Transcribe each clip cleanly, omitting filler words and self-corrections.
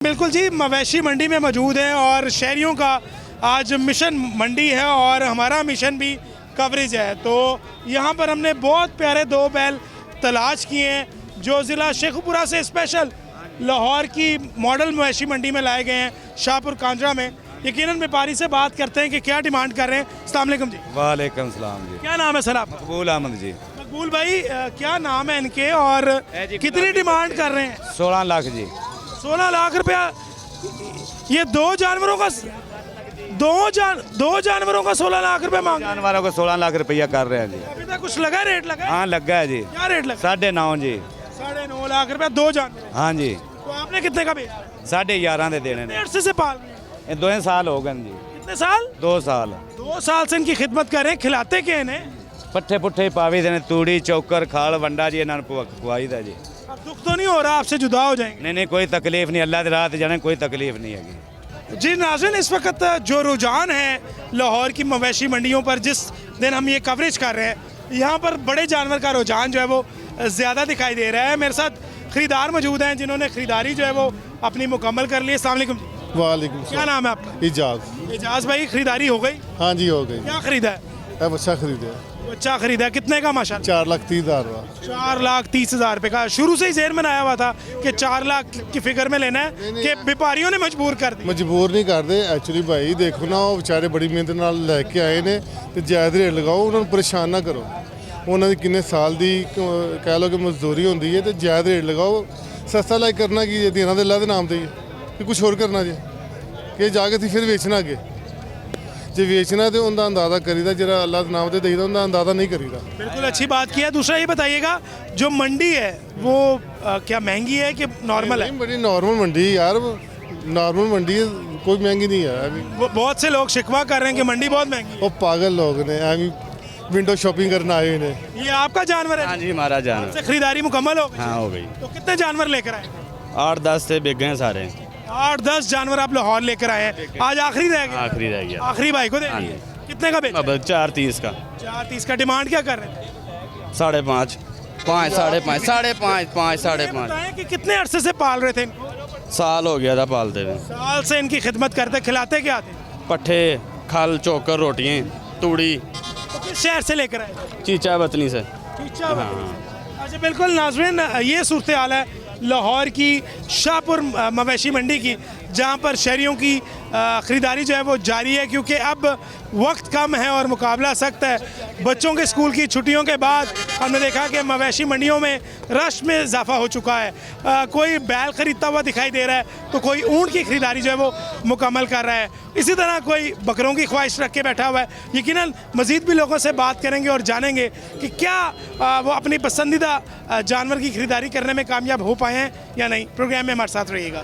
बिल्कुल जी, मवेशी मंडी में मौजूद हैं और शहरियों का आज मिशन मंडी है और हमारा मिशन भी कवरेज है। तो यहाँ पर हमने बहुत प्यारे दो बैल तलाश किए हैं जो ज़िला शेखुपुरा से स्पेशल लाहौर की मॉडल मवेशी मंडी में लाए गए हैं, शाहपुर कांजरा में। यकीनन व्यापारी से बात करते हैं कि क्या डिमांड कर रहे हैं। अस्सलाम वालेकुम जी। वालेकुम सलाम जी। क्या नाम है सर आपका? मकबूल अहमद जी। मकबूल भाई, क्या नाम है इनके और कितनी डिमांड कर रहे हैं? 16 लाख जी। 16 लाख रुपया। ये दो जानवरों का 16 लाख रुपए मांग रहे हैं। जानवरों को 16 लाख रुपया कर रहे हैं जी। अभी तक कुछ लगा रेट लगा है? हाँ लगा है जी। क्या रेट लगा? 9.5 जी। 9.5 लाख रुपया दो जानवर। हाँ जी। तो आपने कितने का बेचा? 11.5 दे देने ने। डेढ़ से पाल रहे हैं। ये 2 साल हो गए जी। कितने साल? 2 साल। 2 साल से इनकी खिदमत कर रहे हैं। खिलाते क्या इन्हें? पट्ठे पुट्ठे पावी देने, तूड़ी चौकर खाल वंडा जी इन्होंने खुआई दा जी। अब दुख तो नहीं हो रहा आपसे जुदा हो जाएंगे? नहीं कोई तकलीफ नहीं, अल्लाह की रात जाने कोई तकलीफ नहीं है जी नाज़रीन, इस वक्त जो रुझान है लाहौर की मवेशी मंडियों पर, जिस दिन हम ये कवरेज कर रहे हैं, यहाँ पर बड़े जानवर का रुझान जो है वो ज़्यादा दिखाई दे रहा है। मेरे साथ ख़रीदार मौजूद हैं जिन्होंने ख़रीदारी जो है वो अपनी मुकम्मल कर ली है। अस्सलाम वालेकुम जी। वालेकुम क्या नाम है आपका? इजाज़। एजाज भाई, खरीदारी हो गई? हाँ जी हो गई। क्या खरीदा है? अब अच्छा खरीदे। बच्चा खरीदा है, कितने का माशाल्लाह? 4,30,000 रुपया। 4,30,000 रुपये का। शुरू से ही ज़हन में आया हुआ था कि 4 लाख की फिगर में लेना है कि व्यापारियों ने मजबूर कर दी? मजबूर नहीं करते एक्चुअली भाई, देखो ना वो बेचारे बड़ी मेहनत नाल लैके आए ने तो जायज़ रेट लगाओ, उन्होंने परेशान ना करो। उन्होंने किन्ने साल दी कह लो कि मजदूरी होंदी है तो जायज़ रेट लगाओ। सस्ता लाइक करना की है, देना तो अल्लाह के नाम ते कि कुछ और करना जी कि जाके थी फिर बेचना अगे जो बेचना तो उनका अंदाजा करीदा, जरा अल्लाह के नाम से देईदा उनका अंदाजा नहीं करीदा। बिल्कुल अच्छी बात की है। दूसरा ये बताइएगा, जो मंडी है वो क्या महंगी है कि नॉर्मल है? बड़ी नॉर्मल मंडी है यार, नॉर्मल मंडी है, कोई महंगी नहीं है अभी। बहुत से लोग शिकवा कर रहे हैं कि मंडी बहुत महंगी है। वो पागल लोग ने अभी विंडो शॉपिंग करना आए ने। ये आपका जानवर है? हाँ जी हमारा जानवर। आपसे खरीदारी मुकम्मल हो गई? हाँ हो गई। तो कितने जानवर लेकर आए? 8-10 से बिक गए सारे। 8-10 जानवर आप लाहौर लेकर आए हैं। आज आखिरी रह गया? आखिरी रह गया। आखिरी भाई को दे दिए। कितने का बेचा? अब 4.30 का। 4.30 का। डिमांड क्या कर रहे थे? 5.5 5 5.5 5.5 5 ये 5.5 बताएं कि कितने अरसे से पाल रहे थे इनको? साल हो गया था पालते हुए। साल से इनकी खिदमत करते। खिलाते क्या थे? पट्ठे खल चोकर रोटियाँ तूड़ी। तो किस शहर से लेकर आए? चीचा बतनी से। अच्छा बिल्कुल नाज़रीन, ये सूरत हाल है लाहौर की शाहपुर मवेशी मंडी की, जहाँ पर शहरियों की ख़रीदारी जो है वो जारी है क्योंकि अब वक्त कम है और मुकाबला सख्त है। बच्चों के स्कूल की छुट्टियों के बाद हमने देखा कि मवेशी मंडियों में रश में इजाफा हो चुका है। कोई बैल ख़रीदता हुआ दिखाई दे रहा है तो कोई ऊँट की ख़रीदारी जो है वो मुकम्मल कर रहा है। इसी तरह कोई बकरों की ख्वाहिश रख के बैठा हुआ है। यकीनन मज़ीद भी लोगों से बात करेंगे और जानेंगे कि क्या वो अपनी पसंदीदा जानवर की ख़रीदारी करने में कामयाब हो पाए हैं या नहीं। प्रोग्राम में हमारे साथ रहिएगा।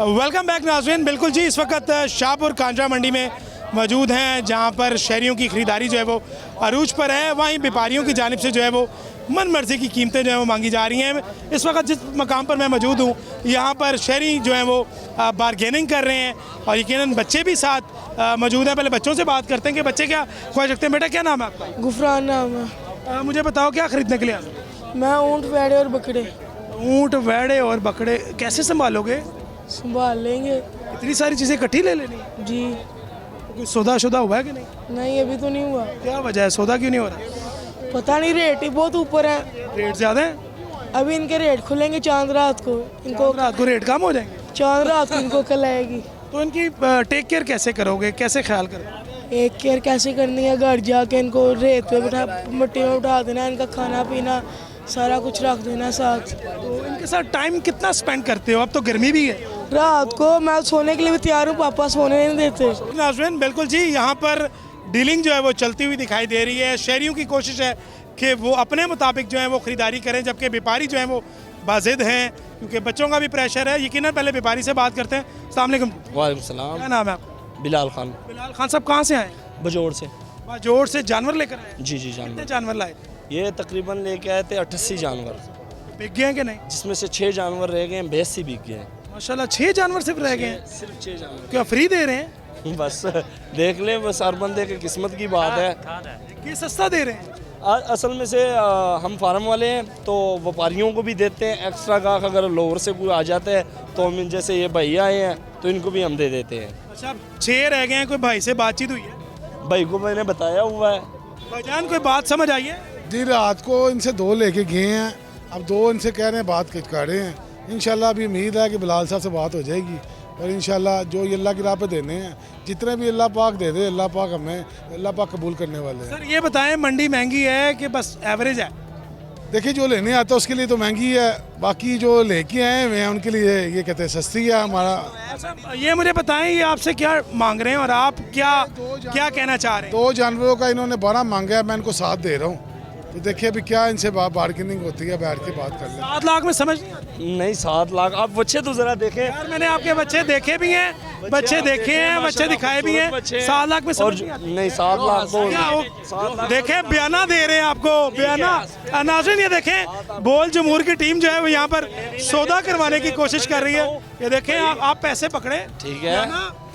वेलकम बैक नाज़रीन। बिल्कुल जी, इस वक्त शाहपुर कांजरा मंडी में मौजूद हैं जहां पर शहरियों की ख़रीदारी जो है वो अरूज पर है। वहीं व्यापारियों की जानिब से जो है वो मन मर्जी की कीमतें जो है वो मांगी जा रही हैं। इस वक्त जिस मकाम पर मैं मौजूद हूँ यहाँ पर शहरी जो हैं वो बारगेनिंग कर रहे हैं और यकीनन बच्चे भी साथ मौजूद हैं। पहले बच्चों से बात करते हैं कि बच्चे क्या ख्वाहिश रखते हैं। बेटा क्या नाम है आपका? गुफरान नाम है। मुझे बताओ क्या ख़रीदने के लिए? मैं ऊँट वेड़े और बकरे। ऊँट वेड़े और बकरे कैसे संभालोगे? संभाल लेंगे। इतनी सारी चीज़ें इकट्ठी ले लेनी? जी। कोई सौदा शुदा हुआ है कि नहीं? नहीं अभी तो नहीं हुआ। क्या वजह है, सौदा क्यों नहीं हो रहा? पता नहीं, रेट ही बहुत ऊपर है। रेट ज़्यादा है? अभी इनके रेट खुलेंगे चांद रात को। इनको रात को रेट कम हो जाएंगे? चांद रात को इनको कल आएगी। तो इनकी टेक केयर कैसे करोगे, कैसे ख्याल करोगे? एक केयर कैसे करनी है, घर जाके इनको रेत पे बैठा मिट्टी में उठा देना, इनका खाना पीना सारा कुछ रख देना साथ। तो इनके साथ टाइम कितना स्पेंड करते हो? अब तो गर्मी भी है। रात को मैं सोने के लिए भी तैयार हूँ, पापा सोने नहीं देते। नाज़रीन बिल्कुल जी, यहाँ पर डीलिंग जो है वो चलती हुई दिखाई दे रही है। शहरियों की कोशिश है कि वो अपने मुताबिक जो है वो ख़रीदारी करें, जबकि व्यापारी जो है वो बाज़िद हैं क्योंकि बच्चों का भी प्रेशर है। यकीनन पहले व्यापारी से बात करते हैं। अस्सलाम वालेकुम। वालेकुम सलाम। क्या नाम है आपका? बिलाल खान। बिलाल खान साहब कहाँ से आए? बजोड़ से। बाजोड़ से जानवर लेकर आए? जी जी कितने जानवर। जानवर लाए? ये तकरीबन लेके आए थे 88 जानवर, बिक गए हैं कि नहीं? जिसमें से 6 जानवर रह गए हैं, भैंस ही बिक गए हैं। माशाल्लाह 6 जानवर सिर्फ रह गए हैं। सिर्फ 6 जानवर। क्या फ्री दे रहे हैं? बस देख लें, बस हर बंदे की किस्मत की बात है। ये सस्ता दे रहे हैं? असल में से हम फार्म वाले हैं तो व्यापारियों को भी देते हैं एक्स्ट्रा गाहक, अगर लोअर से कोई आ जाता है तो हम जैसे ये भैया आए हैं तो इनको भी हम दे देते हैं। अच्छा, अब 6 रह गए हैं। कोई भाई से बातचीत हुई है? भाई को मैंने बताया हुआ है। भाईजान कोई बात समझ आई है? जी रात को इनसे 2 लेके गए हैं, अब 2 इनसे कह रहे हैं बात कर रहे हैं। इंशाल्लाह अभी उम्मीद है कि बिलाल साहब से बात हो जाएगी और इंशाल्लाह जो ये अल्लाह की राह पे देने हैं, जितने भी अल्लाह पाक दे दे, अल्लाह पाक हमें अल्लाह पाक कबूल करने वाले हैं। सर ये बताएं, मंडी महंगी है कि बस एवरेज है? देखिए जो लेने आता है उसके लिए तो महंगी है, बाकी जो लेके आए हुए हैं उनके लिए ये कहते हैं सस्ती है। हमारा अच्छा, ये मुझे बताएं, ये आपसे क्या मांग रहे हैं और आप क्या क्या कहना चाह रहे हैं? 2 जानवरों का इन्होंने 12 मांगा है, मैं इनको 7 दे रहा हूँ। तो देखिए अभी क्या इनसे बार्गेनिंग होती है, बैठ के बात कर लें। 7 लाख में समझ नहीं आती नहीं 7 लाख, आप बच्चे तो जरा देखें यार। मैंने आपके बच्चे देखे भी हैं, बच्चे देखे हैं, बच्चे दिखाए भी हैं। 7 लाख में और समझ नहीं आती। नहीं 7 लाख तो क्या हो? देखें बयाना दे रहे हैं आपको, बयाना। नाज़रीन ये देखें, बोल जमहूर की टीम जो है वो यहाँ पर सौदा करवाने की कोशिश कर रही है। ये देखें, आप पैसे पकड़े, ठीक है।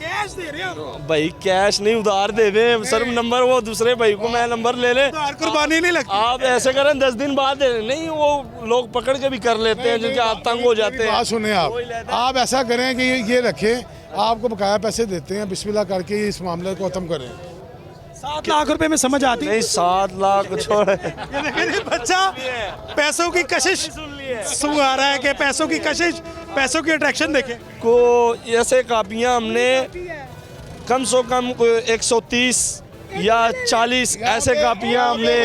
कैश दे रहे हो? भाई कैश नहीं उधार दे दे सर, नंबर वो दूसरे भाई को मैं नंबर ले ले। उधार कुर्बानी नहीं लगती। आप ऐसे करें 10 दिन बाद दे दें। नहीं वो लोग पकड़ के भी कर लेते हैं जिनके हाथ तंग हो जाते हैं। बात सुने आप ऐसा करें कि ये रखें, आपको बकाया पैसे देते हैं, बिस्मिल्लाह करके इस मामले को खत्म करें। 7 लाख रुपए में समझ आती है? नहीं 7 लाख छोड़। ये देखें, ये बच्चा पैसों की कशिश सुन आ रहा है कि पैसों की कशिश, पैसों की अट्रैक्शन देखें। को ऐसे कापियां हमने कम से कम 130 या 40 ऐसे कापियां हमने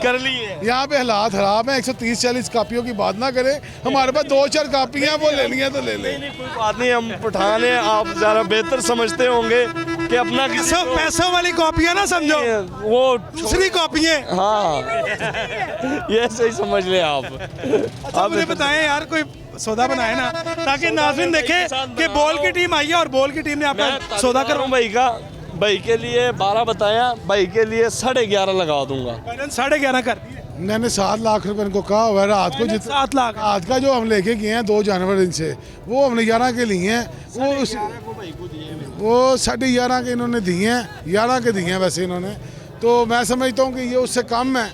कर ली है। यहाँ पे हालात खराब है, 130-40 कापियों की बात ना करें। हमारे पास 2-4 कापियां वो लेनी है तो ले लें। नहीं कोई बात नहीं, हम पठान हैं, आप ज़रा बेहतर समझते होंगे कि अपना किसी पैसों वाली कॉपियां ना समझो, वो दूसरी कॉपियां। हाँ ये सही समझ ले आप। अच्छा मुझे बताएं यार, कोई सौदा बनाए ना, ताकि नाज़रीन देखें कि बॉल की टीम आई है और बॉल की टीम ने आपका सौदा कर। भाई का भाई के लिए 12 बताया, भाई के लिए 11.5 लगा दूंगा। 11.5 कर दिए। मैंने 7 लाख रुपए इनको कहा हुआ है रात को। 7 लाख रात का जो हम लेके गए हैं 2 जानवर इनसे, वो हमने 11 के लिए हैं। वो 11.5 के इन्होंने दिए हैं, 11 के दिए हैं वैसे इन्होंने। तो मैं समझता हूँ कि ये उससे कम है,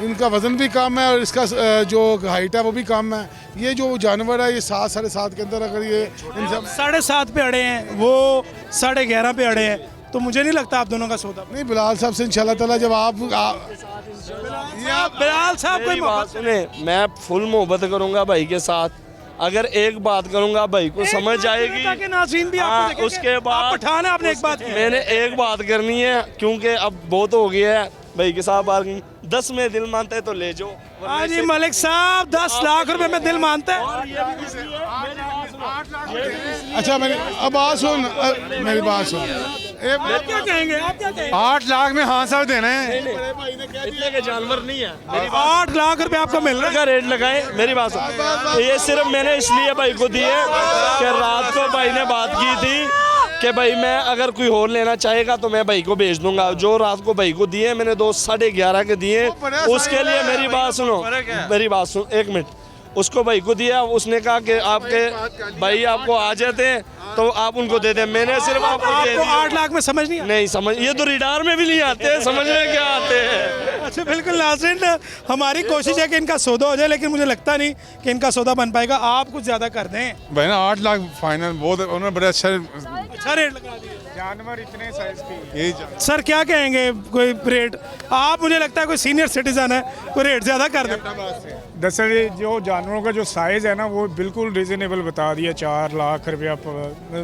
इनका वज़न भी कम है और इसका जो हाइट है वो भी कम है। ये जो जानवर है ये 7-7.5 के अंदर अगर ये इन सब 7.5 पे अड़े हैं, वो 11.5 पे अड़े हैं, तो मुझे नहीं लगता आप दोनों का सौदा। नहीं, बिलाल साहब से इंशाल्लाह ताला जब आप बिलाल साहब मेरी बात सुने, मैं फुल मोहब्बत करूंगा भाई के साथ। अगर एक बात करूंगा भाई को समझ आएगी। ताकि नाज़रीन भी आपको हाँ, देखें कि उसके आप बाद पठान है, आपने एक बात की। मैंने एक बात करनी है क्योंकि अब बहुत हो गया है भाई के साथ बात। 10 में दिल मानता है तो ले जाओ। हाँ जी मलिक साहब, 10 लाख रुपए में दिल मानता है। अच्छा मेरी अब बात सुन, मेरी बात सुन। आप क्या कहेंगे? आप क्या कहेंगे? 8 लाख में हाँ साहब देना है। इतने के जानवर नहीं है। 8 लाख रुपए आपको मिल रहा है। का रेट लगाए, मेरी बात सुन। ये सिर्फ मैंने इसलिए भाई को दिए कि रात को भाई ने बात की थी कि भाई मैं अगर कोई और लेना चाहेगा तो मैं भाई को भेज दूंगा। जो रात को भाई को दिए मैंने 11.5 के दिए, उसके लिए मेरी बात सुनो, मेरी बात सुन 1 मिनट। उसको भाई को दिया, उसने कहा कि आपके भाई आपको आ जाते हैं तो आप उनको दे दें। मैंने सिर्फ आपको दे आपको दिया। 8 लाख में समझ नहीं आया? नहीं समझ, ये तो रिडार में भी नहीं आते हैं, समझ में क्या आते हैं। अच्छा बिल्कुल नाज़रीन, हमारी कोशिश है कि इनका सौदा हो जाए, लेकिन मुझे लगता नहीं कि इनका सौदा बन पाएगा। आप कुछ ज़्यादा कर दें। भाई ना 8 लाख फाइनल, बहुत उन्होंने बड़े अच्छा रेट लगा दिया। जानवर इतने साइज के यही सर क्या कहेंगे कोई रेट? आप मुझे लगता है कोई सीनियर सिटीजन है, कोई रेट ज़्यादा कर दे। दरअसल जो जानवरों का जो साइज़ है ना वो बिल्कुल रिजनेबल बता दिया। 4 लाख रुपया,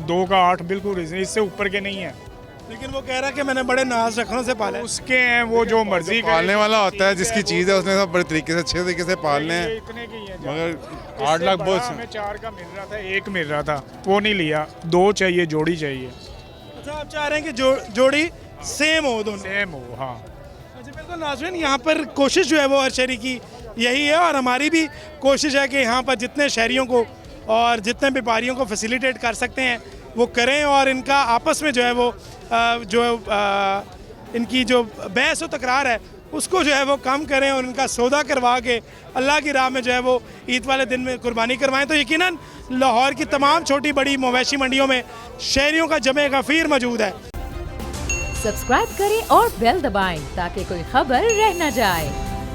2 का 8 बिल्कुल रीजन, इससे ऊपर के नहीं है। लेकिन वो कह रहा है कि मैंने बड़े नाज रखनों से पाले। उसके हैं वो जो मर्जी का पालने वाला होता है, जिसकी चीज़ है उसने सब बड़े तरीके से अच्छे तरीके से पालने हैं। इतने की है मगर 8 लाख बहुत हमें 4 का मिल रहा था, 1 मिल रहा था, वो नहीं लिया। 2 चाहिए, जोड़ी चाहिए, अच्छा आप चाह रहे हैं कि जोड़ी सेम हो दोनों? सेम हो। हाँ अच्छा बिल्कुल नाज़रीन, यहाँ पर कोशिश जो है वो हर शहरी की यही है और हमारी भी कोशिश है कि यहाँ पर जितने शहरियों को और जितने व्यापारियों को फैसिलिटेट कर सकते हैं वो करें और इनका आपस में जो है वो इनकी जो बहस व तकरार है उसको जो है वो कम करें और इनका सौदा करवा के अल्लाह की राह में जो है वो ईद वाले दिन में कुर्बानी करवाएं। तो यकीनन लाहौर की तमाम छोटी बड़ी मवेशी मंडियों में शहरियों का जमे गफीर मौजूद है। सब्सक्राइब करें और बेल दबाएं ताकि कोई खबर रह न जाए।